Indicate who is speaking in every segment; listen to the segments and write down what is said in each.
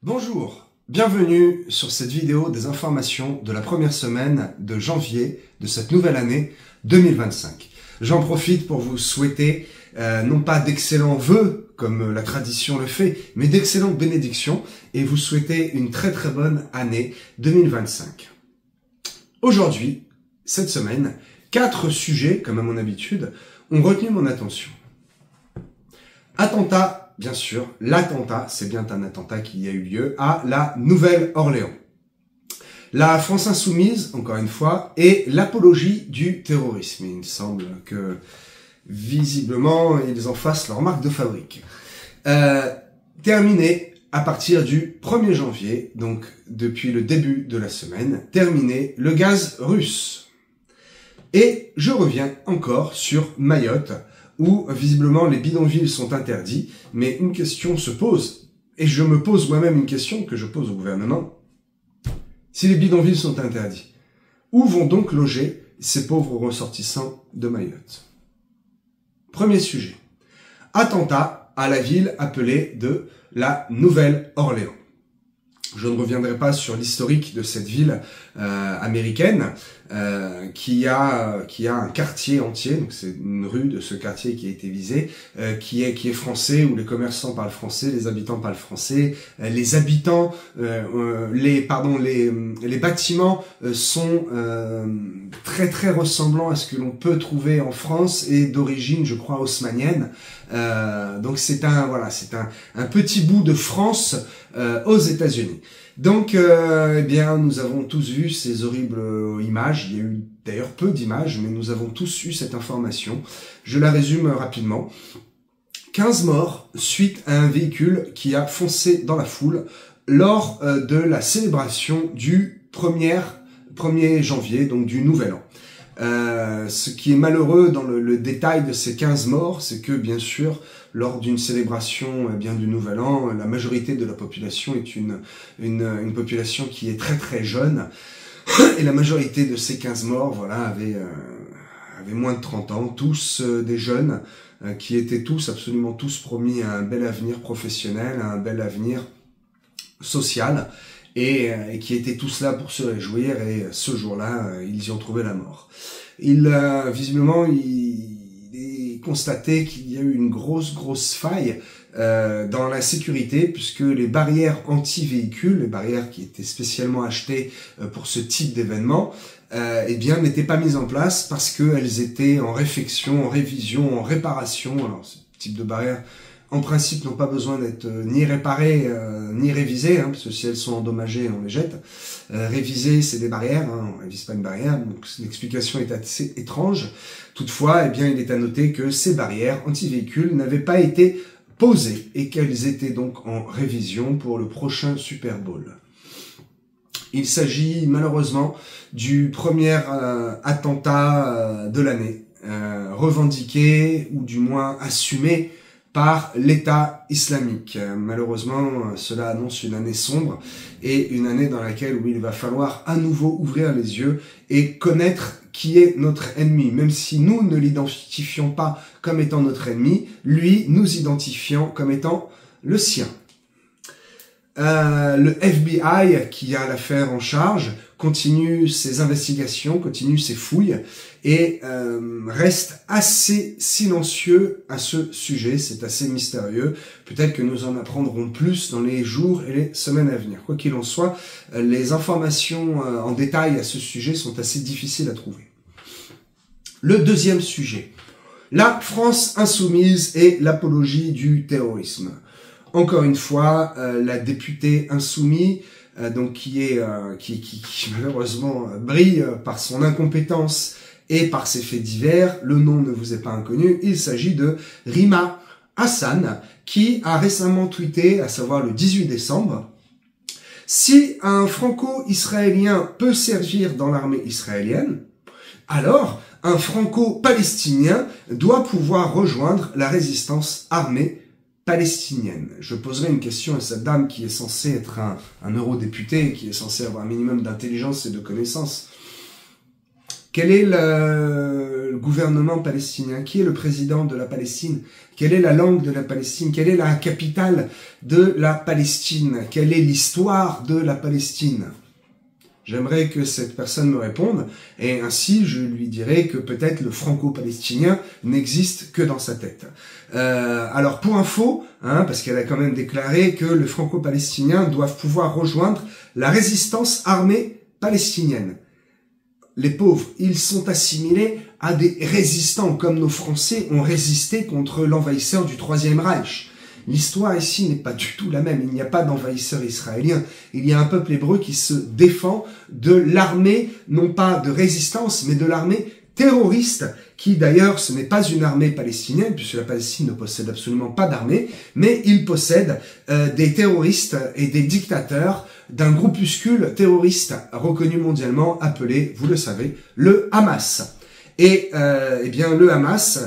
Speaker 1: Bonjour, bienvenue sur cette vidéo des informations de la première semaine de janvier de cette nouvelle année 2025. J'en profite pour vous souhaiter non pas d'excellents vœux comme la tradition le fait, mais d'excellentes bénédictions et vous souhaiter une très bonne année 2025. Aujourd'hui, cette semaine, 4 sujets, comme à mon habitude, ont retenu mon attention. Attentat, bien sûr, l'attentat, c'est bien un attentat qui a eu lieu à la Nouvelle-Orléans. La France insoumise, encore une fois, et l'apologie du terrorisme. Il semble que, visiblement, ils en fassent leur marque de fabrique. Terminé à partir du 1er janvier, donc depuis le début de la semaine, terminé le gaz russe. Et je reviens encore sur Mayotte, où visiblement les bidonvilles sont interdits, mais une question se pose, et je me pose moi-même une question que je pose au gouvernement. Si les bidonvilles sont interdits, où vont donc loger ces pauvres ressortissants de Mayotte? Premier sujet. Attentat à la ville appelée de la Nouvelle-Orléans. Je ne reviendrai pas sur l'historique de cette ville américaine qui a un quartier entier, donc c'est une rue de ce quartier qui a été visée, qui est français, où les commerçants parlent français, les habitants parlent français, les habitants, les bâtiments sont très ressemblants à ce que l'on peut trouver en France et d'origine, je crois, haussmannienne. Donc c'est un petit bout de France aux États-Unis. Donc, eh bien, nous avons tous vu ces horribles images. Il y a eu d'ailleurs peu d'images, mais nous avons tous eu cette information. Je la résume rapidement. 15 morts suite à un véhicule qui a foncé dans la foule lors de la célébration du 1er janvier, donc du Nouvel An. Ce qui est malheureux dans le détail de ces 15 morts, c'est que, bien sûr, lors d'une célébration du Nouvel An, la majorité de la population est une population qui est très jeune. Et la majorité de ces 15 morts, voilà, avaient moins de 30 ans, tous des jeunes qui étaient absolument tous promis à un bel avenir professionnel, à un bel avenir social, et qui étaient tous là pour se réjouir, et ce jour-là, ils y ont trouvé la mort. Visiblement, il est constaté qu'il y a eu une grosse faille dans la sécurité, puisque les barrières anti-véhicules, les barrières qui étaient spécialement achetées pour ce type d'événement, eh bien, n'étaient pas mises en place parce qu'elles étaient en réfection, en révision, en réparation. Alors, ce type de barrières, en principe, n'ont pas besoin d'être ni réparées, ni révisées, hein, parce que si elles sont endommagées, on les jette. Réviser, c'est des barrières, hein, on révise pas une barrière, donc l'explication est assez étrange. Toutefois, eh bien, il est à noter que ces barrières anti-véhicules n'avaient pas été posées et qu'elles étaient donc en révision pour le prochain Super Bowl. Il s'agit malheureusement du premier attentat de l'année, revendiqué ou du moins assumé par l'État islamique. Malheureusement, cela annonce une année sombre et une année dans laquelle il va falloir à nouveau ouvrir les yeux et connaître qui est notre ennemi. Même si nous ne l'identifions pas comme étant notre ennemi, lui, nous identifions comme étant le sien. Le FBI, qui a l'affaire en charge, continue ses investigations, continue ses fouilles et reste assez silencieux à ce sujet. C'est assez mystérieux. Peut-être que nous en apprendrons plus dans les jours et les semaines à venir. Quoi qu'il en soit, les informations en détail à ce sujet sont assez difficiles à trouver. Le deuxième sujet, la France insoumise et l'apologie du terrorisme. Encore une fois, la députée insoumise, donc qui malheureusement brille par son incompétence et par ses faits divers, le nom ne vous est pas inconnu, il s'agit de Rima Hassan, qui a récemment tweeté, à savoir le 18 décembre, « Si un franco-israélien peut servir dans l'armée israélienne, alors un franco-palestinien doit pouvoir rejoindre la résistance armée palestinienne. » Je poserai une question à cette dame qui est censée être un eurodéputé, qui est censé avoir un minimum d'intelligence et de connaissances. Quelle est le gouvernement palestinien? Qui est le président de la Palestine? Quelle est la langue de la Palestine? Quelle est la capitale de la Palestine? Quelle est l'histoire de la Palestine? J'aimerais que cette personne me réponde, et ainsi je lui dirai que peut-être le franco-palestinien n'existe que dans sa tête. Alors pour info, parce qu'elle a quand même déclaré que les franco-palestiniens doivent pouvoir rejoindre la résistance armée palestinienne. Les pauvres, ils sont assimilés à des résistants, comme nos Français ont résisté contre l'envahisseur du Troisième Reich. L'histoire ici n'est pas du tout la même. Il n'y a pas d'envahisseur israélien. Il y a un peuple hébreu qui se défend de l'armée, non pas de résistance, mais de l'armée terroriste, qui d'ailleurs, ce n'est pas une armée palestinienne, puisque la Palestine ne possède absolument pas d'armée, mais il possède des terroristes et des dictateurs d'un groupuscule terroriste reconnu mondialement, appelé, vous le savez, le Hamas. Et eh bien, le Hamas,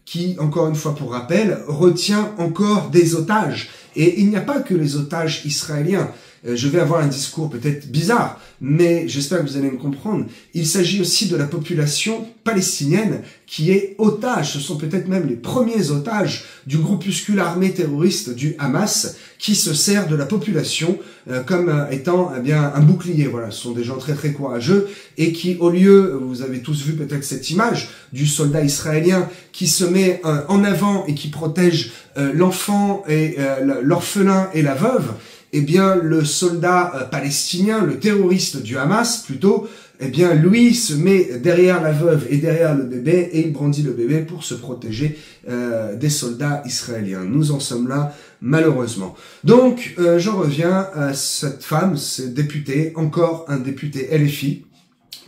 Speaker 1: qui, encore une fois pour rappel, retient encore des otages. Et il n'y a pas que les otages israéliens. Je vais avoir un discours peut-être bizarre, mais j'espère que vous allez me comprendre. Il s'agit aussi de la population palestinienne qui est otage. Ce sont peut-être même les premiers otages du groupuscule armé terroriste du Hamas qui se sert de la population comme étant eh bien un bouclier. Voilà, ce sont des gens très très courageux et qui, au lieu, vous avez tous vu peut-être cette image du soldat israélien qui se met en avant et qui protège l'enfant et l'orphelin et la veuve, eh bien, le soldat palestinien, le terroriste du Hamas, plutôt, eh bien, lui se met derrière la veuve et derrière le bébé et il brandit le bébé pour se protéger des soldats israéliens. Nous en sommes là, malheureusement. Donc, j'en reviens à cette femme, ce député, encore un député LFI,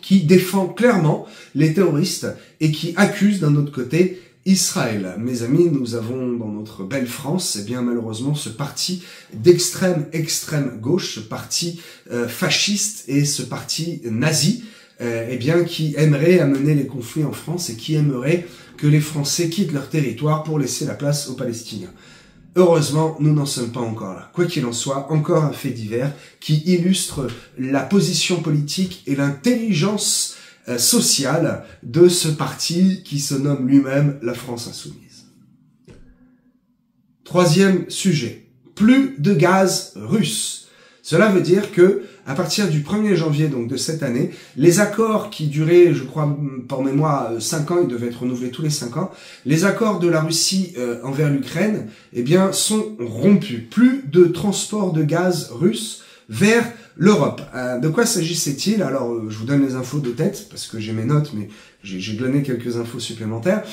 Speaker 1: qui défend clairement les terroristes et qui accuse d'un autre côté Israël. Mes amis, nous avons dans notre belle France, eh bien malheureusement, ce parti d'extrême gauche, ce parti fasciste et ce parti nazi, eh bien qui aimerait amener les conflits en France et qui aimerait que les Français quittent leur territoire pour laisser la place aux Palestiniens. Heureusement, nous n'en sommes pas encore là. Quoi qu'il en soit, encore un fait divers qui illustre la position politique et l'intelligence sociale de ce parti qui se nomme lui-même la France Insoumise. Troisième sujet, plus de gaz russe. Cela veut dire que à partir du 1er janvier donc de cette année, les accords qui duraient, je crois, par mémoire, 5 ans, ils devaient être renouvelés tous les 5 ans, les accords de la Russie envers l'Ukraine, eh bien, sont rompus. Plus de transport de gaz russe vers l'Europe. De quoi s'agissait-il? Alors, je vous donne les infos de tête, parce que j'ai mes notes, mais j'ai donné quelques infos supplémentaires.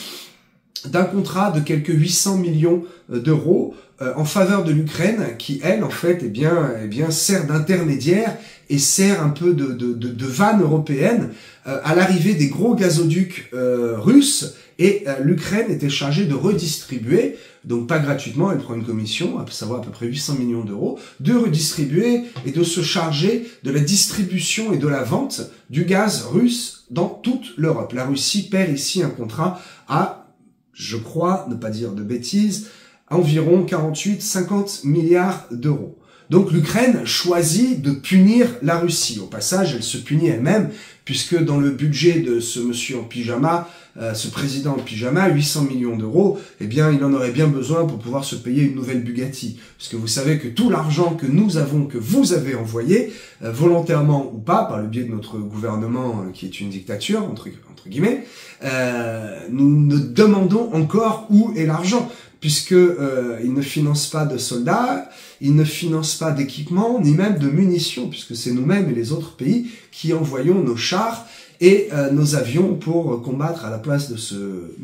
Speaker 1: D'un contrat de quelques 800 millions d'euros en faveur de l'Ukraine, qui, elle, en fait, eh bien, sert d'intermédiaire et sert un peu de vanne européenne à l'arrivée des gros gazoducs russes. Et l'Ukraine était chargée de redistribuer, donc pas gratuitement, elle prend une commission, à savoir à peu près 800 millions d'euros, de redistribuer et de se charger de la distribution et de la vente du gaz russe dans toute l'Europe. La Russie perd ici un contrat à, je crois, ne pas dire de bêtises, environ 48-50 milliards d'euros. Donc l'Ukraine choisit de punir la Russie. Au passage, elle se punit elle-même, puisque dans le budget de ce monsieur en pyjama, ce président en pyjama, 800 millions d'euros, eh bien, il en aurait bien besoin pour pouvoir se payer une nouvelle Bugatti. Parce que vous savez que tout l'argent que nous avons, que vous avez envoyé, volontairement ou pas, par le biais de notre gouvernement qui est une dictature, entre guillemets, nous ne demandons encore où est l'argent. Puisque il ne finance pas de soldats, il ne finance pas d'équipements, ni même de munitions, puisque c'est nous-mêmes et les autres pays qui envoyons nos chars et nos avions pour combattre à la place de ce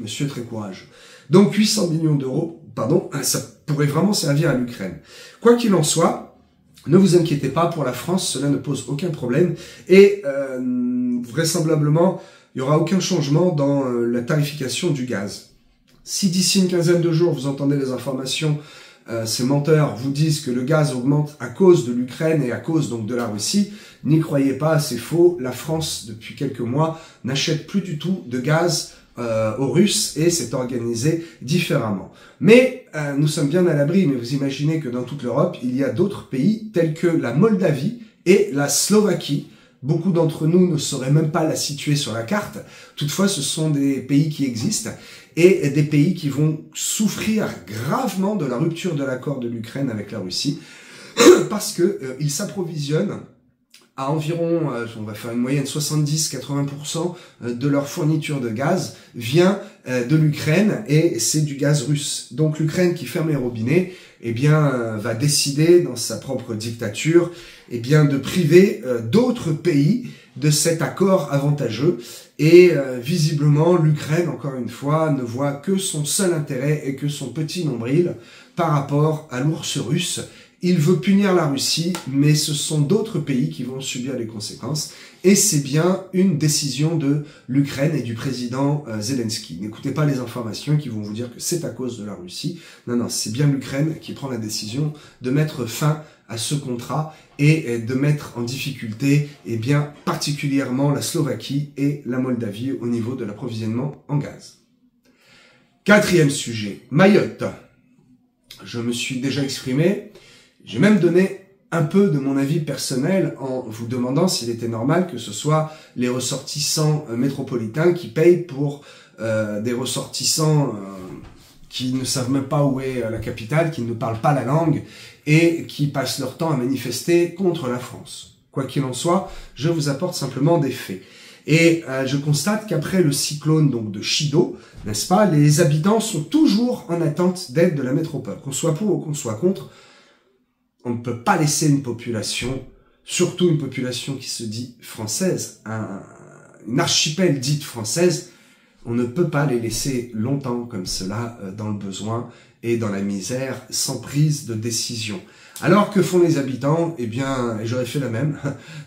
Speaker 1: monsieur très courageux. Donc 800 millions d'euros, pardon, ça pourrait vraiment servir à l'Ukraine. Quoi qu'il en soit, ne vous inquiétez pas, pour la France, cela ne pose aucun problème et vraisemblablement, il n'y aura aucun changement dans la tarification du gaz. Si d'ici une quinzaine de jours, vous entendez les informations, ces menteurs vous disent que le gaz augmente à cause de l'Ukraine et à cause donc de la Russie, n'y croyez pas, c'est faux. La France, depuis quelques mois, n'achète plus du tout de gaz aux Russes et s'est organisé différemment. Mais nous sommes bien à l'abri, mais vous imaginez que dans toute l'Europe, il y a d'autres pays tels que la Moldavie et la Slovaquie, Beaucoup d'entre nous ne sauraient même pas la situer sur la carte. Toutefois, ce sont des pays qui existent et des pays qui vont souffrir gravement de la rupture de l'accord de l'Ukraine avec la Russie parce que ils s'approvisionnent à environ, on va faire une moyenne 70-80% de leur fourniture de gaz vient de l'Ukraine et c'est du gaz russe. Donc l'Ukraine qui ferme les robinets, eh bien, va décider dans sa propre dictature, eh bien, de priver d'autres pays de cet accord avantageux. Et visiblement, l'Ukraine, encore une fois, ne voit que son seul intérêt et que son petit nombril par rapport à l'ours russe. Il veut punir la Russie, mais ce sont d'autres pays qui vont subir les conséquences. Et c'est bien une décision de l'Ukraine et du président Zelensky. N'écoutez pas les informations qui vont vous dire que c'est à cause de la Russie. Non, non, c'est bien l'Ukraine qui prend la décision de mettre fin à ce contrat et de mettre en difficulté, eh bien, particulièrement la Slovaquie et la Moldavie au niveau de l'approvisionnement en gaz. Quatrième sujet, Mayotte. Je me suis déjà exprimé. J'ai même donné un peu de mon avis personnel en vous demandant s'il était normal que ce soit les ressortissants métropolitains qui payent pour des ressortissants qui ne savent même pas où est la capitale, qui ne parlent pas la langue et qui passent leur temps à manifester contre la France. Quoi qu'il en soit, je vous apporte simplement des faits. Et je constate qu'après le cyclone donc de Chido, n'est-ce pas, les habitants sont toujours en attente d'aide de la métropole. Qu'on soit pour ou qu'on soit contre, on ne peut pas laisser une population, surtout une population qui se dit française, une archipel dite française, on ne peut pas les laisser longtemps comme cela dans le besoin et dans la misère sans prise de décision. Alors que font les habitants? Eh bien, et j'aurais fait la même,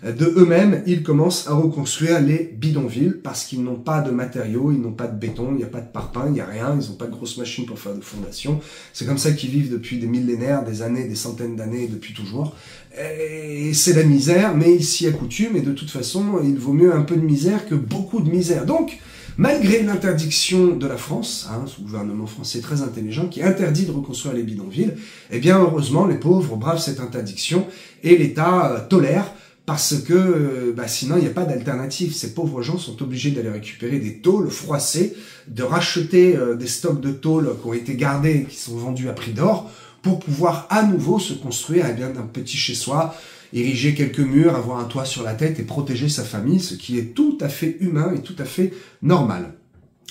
Speaker 1: de eux-mêmes, ils commencent à reconstruire les bidonvilles parce qu'ils n'ont pas de matériaux, ils n'ont pas de béton, il n'y a pas de parpaing, il n'y a rien, ils n'ont pas de grosses machines pour faire de fondation. C'est comme ça qu'ils vivent depuis des millénaires, des années, des centaines d'années, depuis toujours. Et c'est la misère, mais ils s'y accoutument et de toute façon, il vaut mieux un peu de misère que beaucoup de misère. Donc, malgré l'interdiction de la France, ce gouvernement français très intelligent qui interdit de reconstruire les bidonvilles, eh bien heureusement les pauvres bravent cette interdiction et l'État tolère parce que sinon il n'y a pas d'alternative. Ces pauvres gens sont obligés d'aller récupérer des tôles froissées, de racheter des stocks de tôles qui ont été gardés, qui sont vendus à prix d'or, pour pouvoir à nouveau se construire eh bien d'un petit chez-soi, ériger quelques murs, avoir un toit sur la tête et protéger sa famille, ce qui est tout à fait humain et tout à fait normal.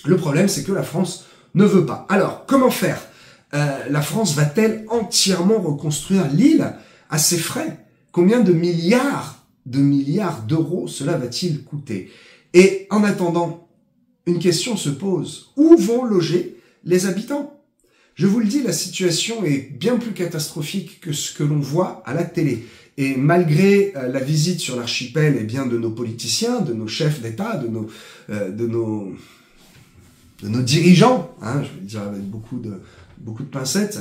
Speaker 1: Le problème, c'est que la France ne veut pas. Alors, comment faire? La France va-t-elle entièrement reconstruire l'île à ses frais? Combien de milliards d'euros cela va-t-il coûter? Et en attendant, une question se pose. Où vont loger les habitants? Je vous le dis, la situation est bien plus catastrophique que ce que l'on voit à la télé. Et malgré la visite sur l'archipel, eh bien, de nos politiciens, de nos chefs d'État, de nos dirigeants, je vais le dire avec beaucoup de pincettes,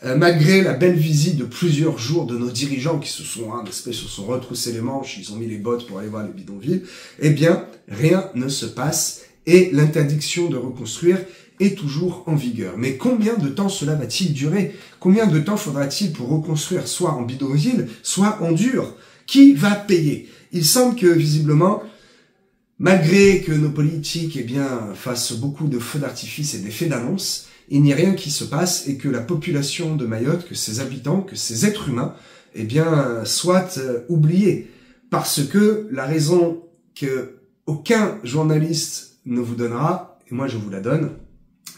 Speaker 1: malgré la belle visite de plusieurs jours de nos dirigeants qui se sont retroussés les manches, ils ont mis les bottes pour aller voir les bidonvilles, eh bien, rien ne se passe et l'interdiction de reconstruire est toujours en vigueur. Mais combien de temps cela va-t-il durer? Combien de temps faudra-t-il pour reconstruire soit en bidonville, soit en dur? Qui va payer? Il semble que, visiblement, malgré que nos politiques fassent beaucoup de feux d'artifice et d'effets d'annonce, il n'y a rien qui se passe et que la population de Mayotte, que ses habitants, que ses êtres humains, soient oubliés. Parce que la raison que aucun journaliste ne vous donnera, et moi je vous la donne,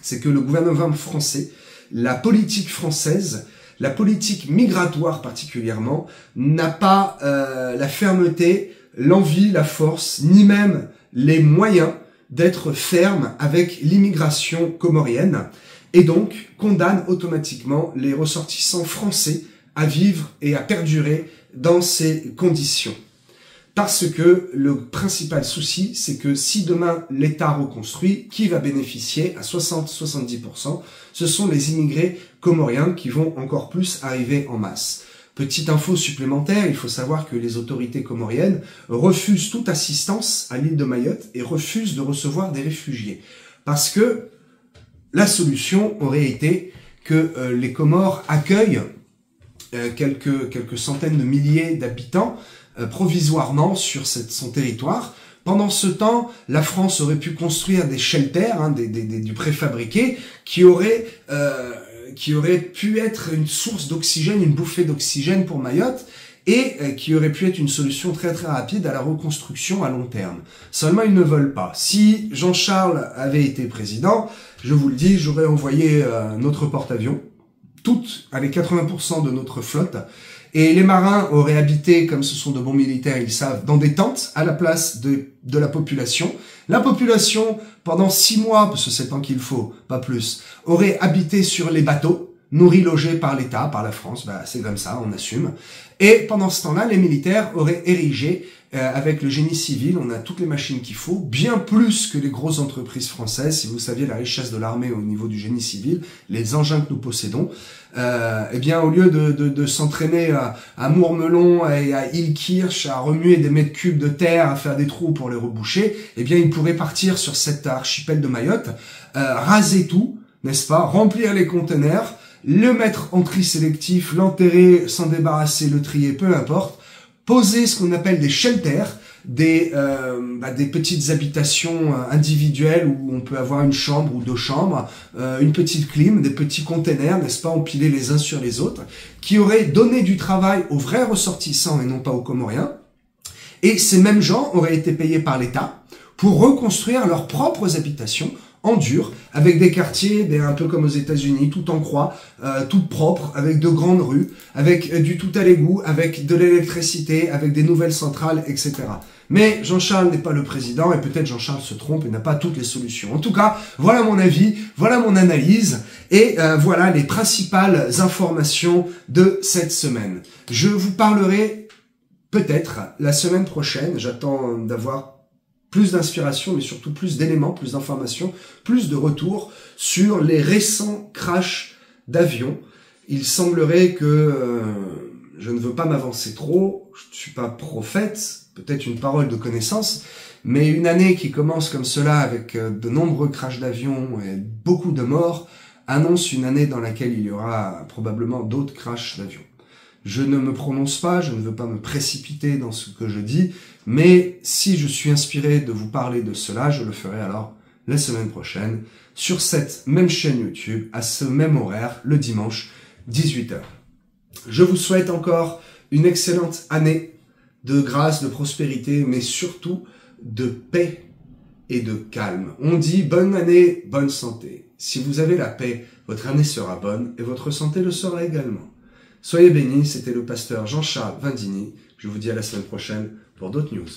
Speaker 1: c'est que le gouvernement français, la politique française, la politique migratoire particulièrement, n'a pas la fermeté, l'envie, la force, ni même les moyens d'être ferme avec l'immigration comorienne, et donc condamne automatiquement les ressortissants français à vivre et à perdurer dans ces conditions. Parce que le principal souci, c'est que si demain l'État reconstruit, qui va bénéficier à 60-70%? Ce sont les immigrés comoriens qui vont encore plus arriver en masse. Petite info supplémentaire, il faut savoir que les autorités comoriennes refusent toute assistance à l'île de Mayotte et refusent de recevoir des réfugiés. Parce que la solution aurait été que les Comores accueillent quelques centaines de milliers d'habitants provisoirement sur son territoire. Pendant ce temps, la France aurait pu construire des shelters, hein, du préfabriqué, qui auraient pu être une source d'oxygène, une bouffée d'oxygène pour Mayotte, et qui aurait pu être une solution très très rapide à la reconstruction à long terme. Seulement, ils ne veulent pas. Si Jean-Charles avait été président, je vous le dis, j'aurais envoyé notre porte-avions, les 80% de notre flotte, et les marins auraient habité, comme ce sont de bons militaires, ils savent, dans des tentes à la place de la population. La population, pendant 6 mois, parce que c'est le temps qu'il faut, pas plus, aurait habité sur les bateaux, nourris, logés par l'État, par la France, c'est comme ça, on assume. Et pendant ce temps-là, les militaires auraient érigé, avec le génie civil, on a toutes les machines qu'il faut, bien plus que les grosses entreprises françaises. Si vous saviez la richesse de l'armée au niveau du génie civil, les engins que nous possédons, eh bien, au lieu de s'entraîner à Mourmelon et à Ilkirch, à remuer des mètres cubes de terre, à faire des trous pour les reboucher, eh bien, ils pourraient partir sur cet archipel de Mayotte, raser tout, n'est-ce pas, remplir les conteneurs, le mettre en tri sélectif, l'enterrer, s'en débarrasser, le trier, peu importe, poser ce qu'on appelle des shelters, des petites habitations individuelles où on peut avoir une chambre ou 2 chambres, une petite clim, des petits containers, n'est-ce pas, empilés les uns sur les autres, qui auraient donné du travail aux vrais ressortissants et non pas aux Comoriens. Et ces mêmes gens auraient été payés par l'État pour reconstruire leurs propres habitations en dur, avec des quartiers un peu comme aux États-Unis, tout en croix, tout propre, avec de grandes rues, avec du tout à l'égout, avec de l'électricité, avec des nouvelles centrales, etc. Mais Jean-Charles n'est pas le président, et peut-être Jean-Charles se trompe et n'a pas toutes les solutions. En tout cas, voilà mon avis, voilà mon analyse, et voilà les principales informations de cette semaine. Je vous parlerai peut-être la semaine prochaine, j'attends d'avoir plus d'inspiration, mais surtout plus d'éléments, plus d'informations, plus de retours sur les récents crashs d'avions. Il semblerait que, je ne veux pas m'avancer trop, je ne suis pas prophète, peut-être une parole de connaissance, mais une année qui commence comme cela avec de nombreux crashs d'avions et beaucoup de morts, annonce une année dans laquelle il y aura probablement d'autres crashs d'avions. Je ne me prononce pas, je ne veux pas me précipiter dans ce que je dis, mais si je suis inspiré de vous parler de cela, je le ferai alors la semaine prochaine, sur cette même chaîne YouTube, à ce même horaire, le dimanche, 18 h. Je vous souhaite encore une excellente année de grâce, de prospérité, mais surtout de paix et de calme. On dit bonne année, bonne santé. Si vous avez la paix, votre année sera bonne et votre santé le sera également. Soyez bénis, c'était le pasteur Jean-Charles Vindini. Je vous dis à la semaine prochaine pour d'autres news.